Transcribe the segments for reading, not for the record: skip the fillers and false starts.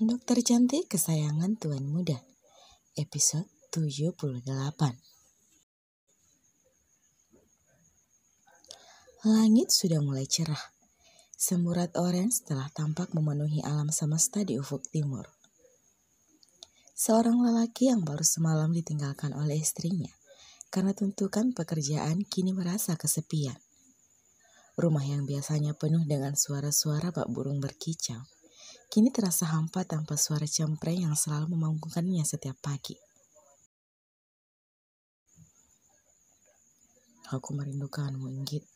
Dokter cantik kesayangan Tuan Muda, episode 78. Langit sudah mulai cerah. Semburat oranye telah tampak memenuhi alam semesta di ufuk timur. Seorang lelaki yang baru semalam ditinggalkan oleh istrinya karena tuntutan pekerjaan kini merasa kesepian. Rumah yang biasanya penuh dengan suara-suara bak burung berkicau kini terasa hampa tanpa suara cempreng yang selalu membangunkannya setiap pagi. Aku merindukanmu, Inggit.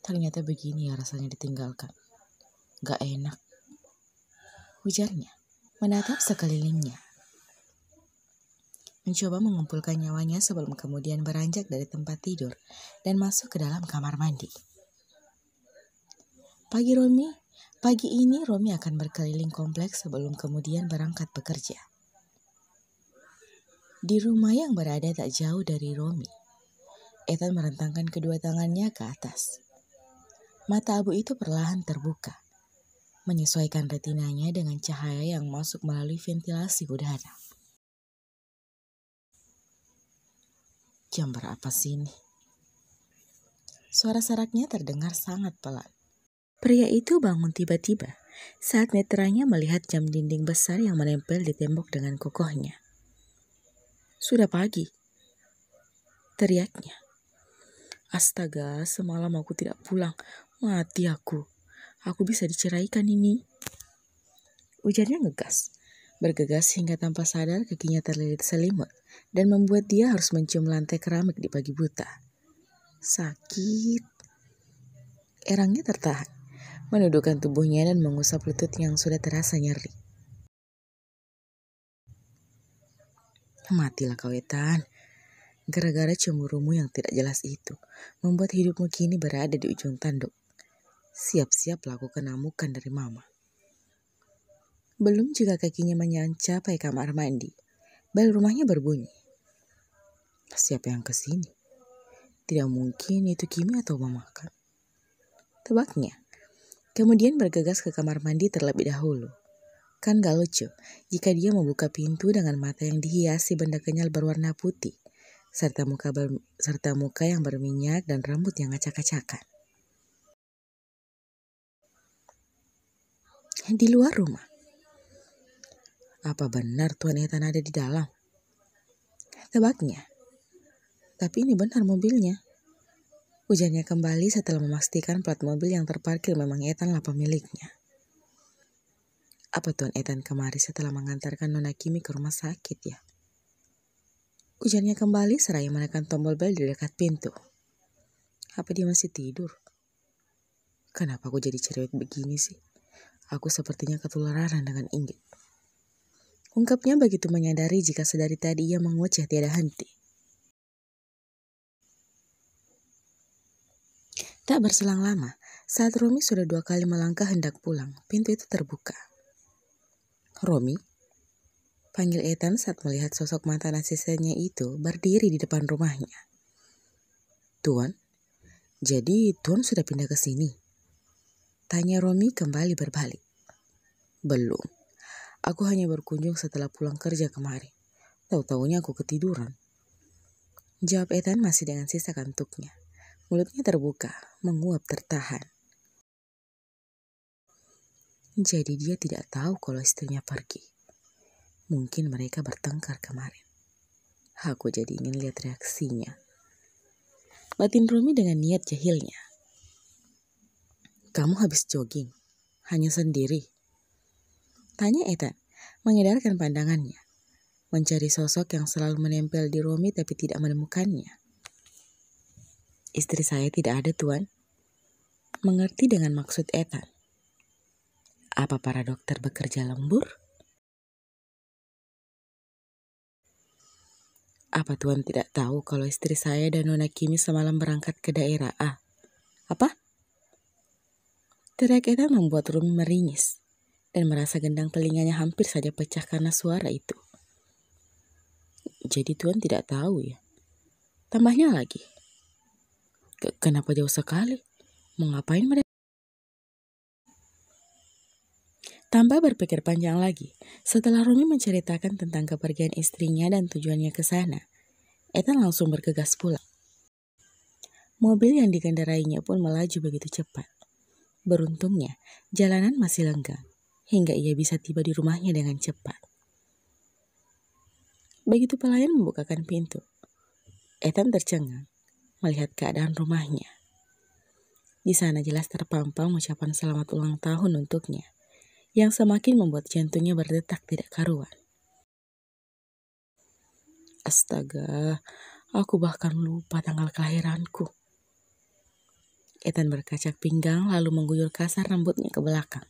Ternyata begini ya rasanya ditinggalkan. Gak enak, ujarnya, menatap sekelilingnya. Mencoba mengumpulkan nyawanya sebelum kemudian beranjak dari tempat tidur dan masuk ke dalam kamar mandi. Pagi ini Romi akan berkeliling kompleks sebelum kemudian berangkat bekerja. Di rumah yang berada tak jauh dari Romi, Ethan merentangkan kedua tangannya ke atas. Mata abu itu perlahan terbuka, menyesuaikan retinanya dengan cahaya yang masuk melalui ventilasi udara. Jam berapa sini? Suara saraknya terdengar sangat pelan. Pria itu bangun tiba-tiba saat netranya melihat jam dinding besar yang menempel di tembok dengan kokohnya. Sudah pagi, teriaknya. Astaga, semalam aku tidak pulang. Mati aku. Aku bisa diceraikan ini. Ujarnya ngegas. Bergegas hingga tanpa sadar kakinya terlilit selimut dan membuat dia harus mencium lantai keramik di pagi buta. Sakit. Erangnya tertahan, menundukkan tubuhnya dan mengusap lutut yang sudah terasa nyeri. Matilah kau, Ethan. Gara-gara cemburumu yang tidak jelas itu, membuat hidupmu kini berada di ujung tanduk. Siap-siap lakukan amukan dari mama. Belum juga kakinya mencapai kamar mandi, bel rumahnya berbunyi. Siapa yang kesini? Tidak mungkin itu Kimi atau mama kan? Tebaknya. Kemudian bergegas ke kamar mandi terlebih dahulu. Kan gak lucu jika dia membuka pintu dengan mata yang dihiasi benda kenyal berwarna putih, serta muka yang berminyak dan rambut yang acak-acakan. Di luar rumah. Apa benar Tuan Ethan ada di dalam? Tebaknya. Tapi ini benar mobilnya. Ujarnya kembali setelah memastikan plat mobil yang terparkir memang Ethanlah pemiliknya. Apa Tuan Ethan kemari setelah mengantarkan Nona Kimi ke rumah sakit ya? Ujarnya kembali seraya menekan tombol bel di dekat pintu. Apa dia masih tidur? Kenapa aku jadi cerewet begini sih? Aku sepertinya ketularan dengan Inggit. Ungkapnya begitu menyadari jika sedari tadi ia mengoceh tiada henti. Tak berselang lama, saat Romi sudah 2 kali melangkah hendak pulang, pintu itu terbuka. Romi, panggil Ethan saat melihat sosok mantan asistennya itu berdiri di depan rumahnya. Tuan, jadi Tuan sudah pindah ke sini? Tanya Romi kembali berbalik. Belum, aku hanya berkunjung setelah pulang kerja kemarin. Tahu-tahunya aku ketiduran. Jawab Ethan masih dengan sisa kantuknya. Mulutnya terbuka, menguap tertahan. Jadi dia tidak tahu kalau istrinya pergi. Mungkin mereka bertengkar kemarin. Aku jadi ingin lihat reaksinya. Batin Romi dengan niat jahilnya. Kamu habis jogging? Hanya sendiri? Tanya Ethan, mengedarkan pandangannya. Mencari sosok yang selalu menempel di Romi tapi tidak menemukannya. Istri saya tidak ada, Tuan. Mengerti dengan maksud Ethan. Apa para dokter bekerja lembur? Apa Tuan tidak tahu kalau istri saya dan Nona Kimi semalam berangkat ke daerah A? Apa? Teriak Ethan membuat Romi meringis dan merasa gendang telinganya hampir saja pecah karena suara itu. Jadi Tuan tidak tahu ya? Tambahnya lagi. Kenapa jauh sekali? Mau ngapain mereka? Tanpa berpikir panjang lagi, setelah Rumi menceritakan tentang kepergian istrinya dan tujuannya ke sana, Ethan langsung bergegas pulang. Mobil yang dikendarainya pun melaju begitu cepat. Beruntungnya, jalanan masih lenggang, hingga ia bisa tiba di rumahnya dengan cepat. Begitu pelayan membukakan pintu, Ethan tercengang melihat keadaan rumahnya. Di sana jelas terpampang ucapan selamat ulang tahun untuknya, yang semakin membuat jantungnya berdetak tidak karuan. Astaga, aku bahkan lupa tanggal kelahiranku. Ethan berkacak pinggang lalu mengguyur kasar rambutnya ke belakang.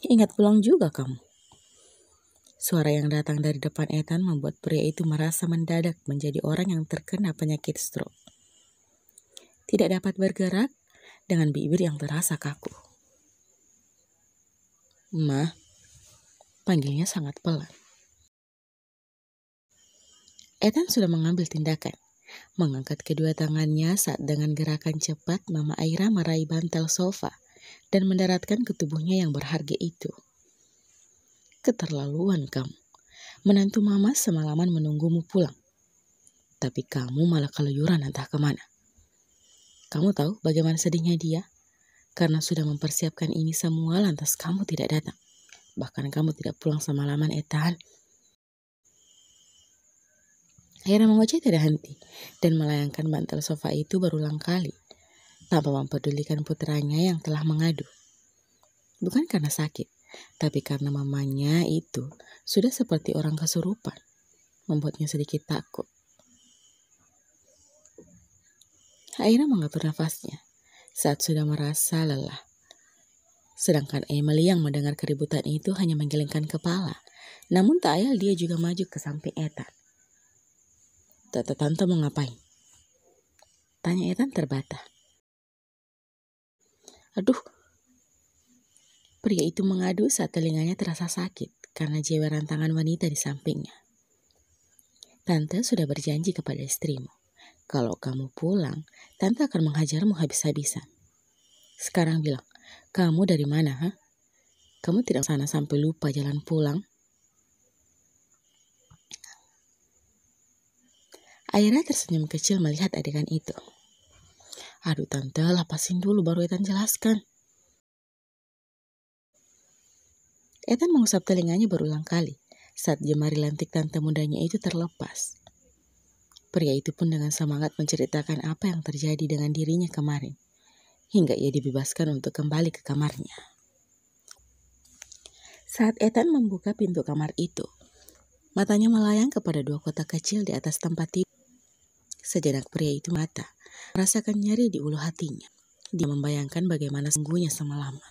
Ingat pulang juga kamu. Suara yang datang dari depan Ethan membuat pria itu merasa mendadak menjadi orang yang terkena penyakit stroke. Tidak dapat bergerak dengan bibir yang terasa kaku. Ma, panggilnya sangat pelan. Ethan sudah mengambil tindakan, mengangkat kedua tangannya saat dengan gerakan cepat Mama Aira meraih bantal sofa dan mendaratkan ke tubuhnya yang berharga itu. Keterlaluan kamu, menantu Mama semalaman menunggumu pulang. Tapi kamu malah keluyuran entah kemana. Kamu tahu bagaimana sedihnya dia? Karena sudah mempersiapkan ini semua lantas kamu tidak datang. Bahkan kamu tidak pulang semalaman, Ethan. Aira mengoceh tidak henti dan melayangkan bantal sofa itu berulang kali tanpa mempedulikan putranya yang telah mengadu. Bukan karena sakit, tapi karena mamanya itu sudah seperti orang kesurupan, membuatnya sedikit takut. Aira mengatur nafasnya saat sudah merasa lelah. Sedangkan Emily yang mendengar keributan itu hanya menggelengkan kepala. Namun tak ayal dia juga maju ke samping Ethan. Tante mau ngapain? Tanya Ethan terbata. Aduh, pria itu mengadu saat telinganya terasa sakit karena jeweran tangan wanita di sampingnya. Tante sudah berjanji kepada istrimu. Kalau kamu pulang, Tante akan menghajarmu habis-habisan. Sekarang bilang, kamu dari mana, ha? Kamu tidak sana sampai lupa jalan pulang? Aira tersenyum kecil melihat adegan itu. Aduh Tante, lepasin dulu baru Ethan jelaskan. Ethan mengusap telinganya berulang kali saat jemari lantik tante mudanya itu terlepas. Pria itu pun dengan semangat menceritakan apa yang terjadi dengan dirinya kemarin, hingga ia dibebaskan untuk kembali ke kamarnya. Saat Ethan membuka pintu kamar itu, matanya melayang kepada dua kotak kecil di atas tempat tidur. Sejenak pria itu merasakan nyeri di ulu hatinya. Dia membayangkan bagaimana sungguhnya semalaman.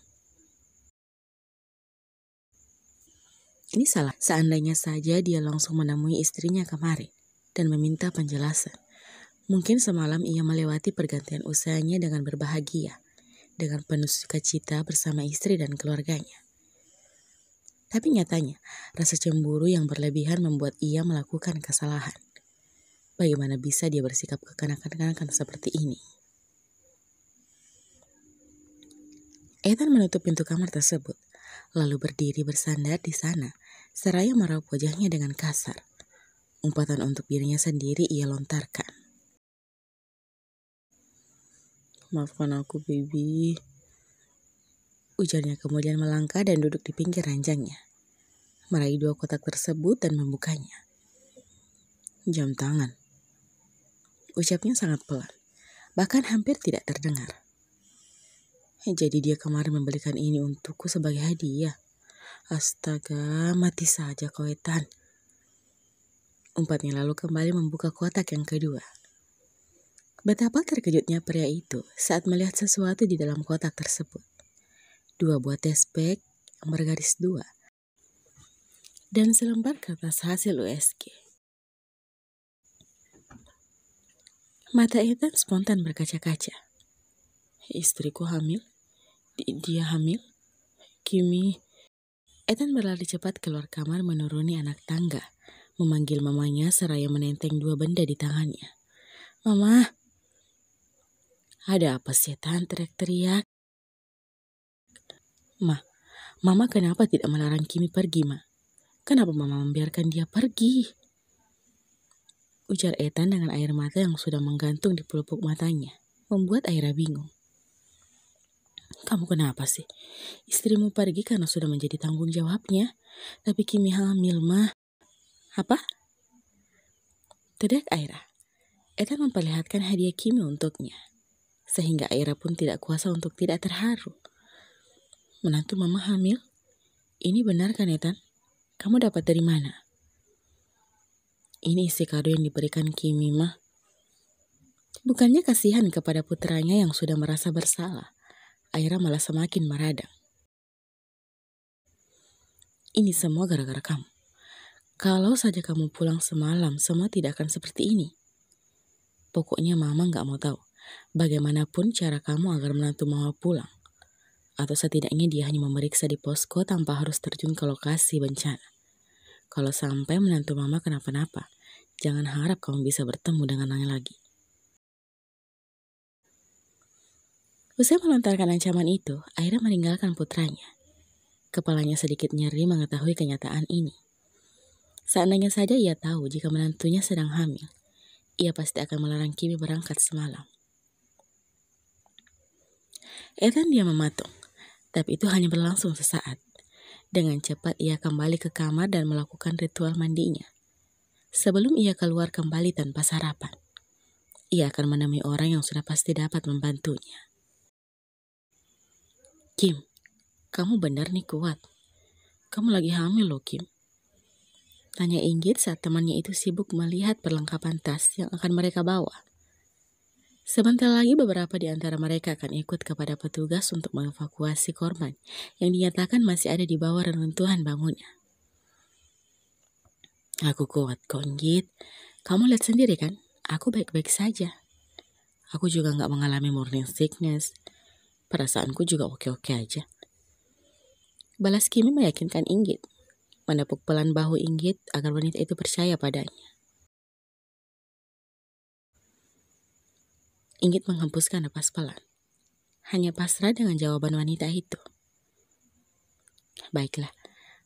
Ini salah, seandainya saja dia langsung menemui istrinya kemarin dan meminta penjelasan. Mungkin semalam ia melewati pergantian usianya dengan berbahagia, dengan penuh sukacita bersama istri dan keluarganya. Tapi nyatanya, rasa cemburu yang berlebihan membuat ia melakukan kesalahan. Bagaimana bisa dia bersikap kekanak-kanakan seperti ini? Ethan menutup pintu kamar tersebut, lalu berdiri bersandar di sana, seraya meraup wajahnya dengan kasar. Umpatan untuk dirinya sendiri ia lontarkan. Maafkan aku, baby. Ujarnya kemudian melangkah dan duduk di pinggir ranjangnya, meraih dua kotak tersebut dan membukanya. Jam tangan. Ucapnya sangat pelan, bahkan hampir tidak terdengar. Jadi dia kemarin membelikan ini untukku sebagai hadiah. Astaga, mati saja kau Ethan. Umpatnya lalu kembali membuka kotak yang kedua. Betapa terkejutnya pria itu saat melihat sesuatu di dalam kotak tersebut. 2 buah tespek yang bergaris 2 dan selembar kertas hasil USG. Mata Ethan spontan berkaca-kaca. Istriku hamil? Dia hamil? Kimi. Ethan berlari cepat keluar kamar menuruni anak tangga, memanggil mamanya seraya menenteng 2 benda di tangannya. Mama! Ada apa sih Ethan teriak-teriak? Ma, Mama kenapa tidak melarang Kimi pergi, Ma? Kenapa Mama membiarkan dia pergi? Ujar Ethan dengan air mata yang sudah menggantung di pelupuk matanya, membuat Aira bingung. Kamu kenapa sih? Istrimu pergi karena sudah menjadi tanggung jawabnya. Tapi Kimi hamil, Ma. Apa? Tidak, Aira. Ethan memperlihatkan hadiah Kimi untuknya. Sehingga Aira pun tidak kuasa untuk tidak terharu. Menantu Mama hamil? Ini benar kan, Ethan? Kamu dapat dari mana? Ini isi kado yang diberikan Kimi, Ma. Bukannya kasihan kepada putranya yang sudah merasa bersalah. Aira malah semakin meradang. Ini semua gara-gara kamu. Kalau saja kamu pulang semalam, semua tidak akan seperti ini. Pokoknya Mama gak mau tahu bagaimanapun cara kamu agar menantu Mama pulang. Atau setidaknya dia hanya memeriksa di posko tanpa harus terjun ke lokasi bencana. Kalau sampai menantu Mama kenapa-napa, jangan harap kamu bisa bertemu dengannya lagi. Usai melontarkan ancaman itu, Aira meninggalkan putranya. Kepalanya sedikit nyeri mengetahui kenyataan ini. Seandainya saja ia tahu jika menantunya sedang hamil, ia pasti akan melarang Kimi berangkat semalam. Ethan dia mematung, tapi itu hanya berlangsung sesaat. Dengan cepat ia kembali ke kamar dan melakukan ritual mandinya. Sebelum ia keluar kembali tanpa sarapan, ia akan menemui orang yang sudah pasti dapat membantunya. Kim, kamu benar nih kuat. Kamu lagi hamil loh, Kim. Tanya Inggit saat temannya itu sibuk melihat perlengkapan tas yang akan mereka bawa. Sebentar lagi beberapa di antara mereka akan ikut kepada petugas untuk mengevakuasi korban yang dinyatakan masih ada di bawah reruntuhan bangunan. Aku kuat, Inggit. Kamu lihat sendiri kan, aku baik-baik saja. Aku juga gak mengalami morning sickness. Perasaanku juga oke-oke aja. Balas Kimi meyakinkan Inggit, menepuk pelan bahu Inggit agar wanita itu percaya padanya. Inggit menghembuskan napas pelan, hanya pasrah dengan jawaban wanita itu. Baiklah,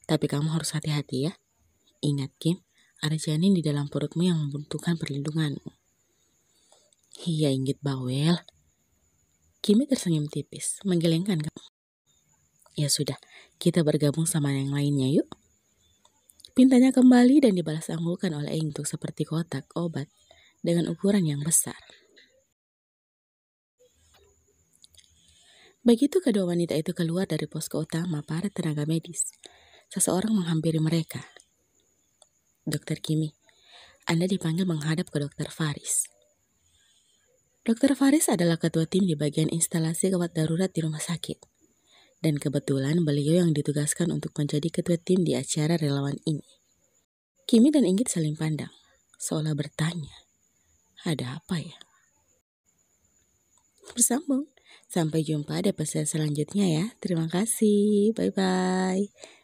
tapi kamu harus hati-hati ya. Ingat Kim, ada janin di dalam perutmu yang membutuhkan perlindunganmu. Iya Inggit bawel. Kimi tersenyum tipis, menggelengkan kamu. Ya sudah, kita bergabung sama yang lainnya yuk. Pintanya kembali dan dibalas anggulkan oleh Inggit seperti kotak obat dengan ukuran yang besar. Begitu kedua wanita itu keluar dari posko utama para tenaga medis, seseorang menghampiri mereka. Dokter Kimi, Anda dipanggil menghadap ke Dokter Faris. Dokter Faris adalah ketua tim di bagian instalasi gawat darurat di rumah sakit. Dan kebetulan beliau yang ditugaskan untuk menjadi ketua tim di acara relawan ini. Kimi dan Inggit saling pandang, seolah bertanya, ada apa ya? Bersambung. Sampai jumpa di episode selanjutnya ya. Terima kasih. Bye-bye.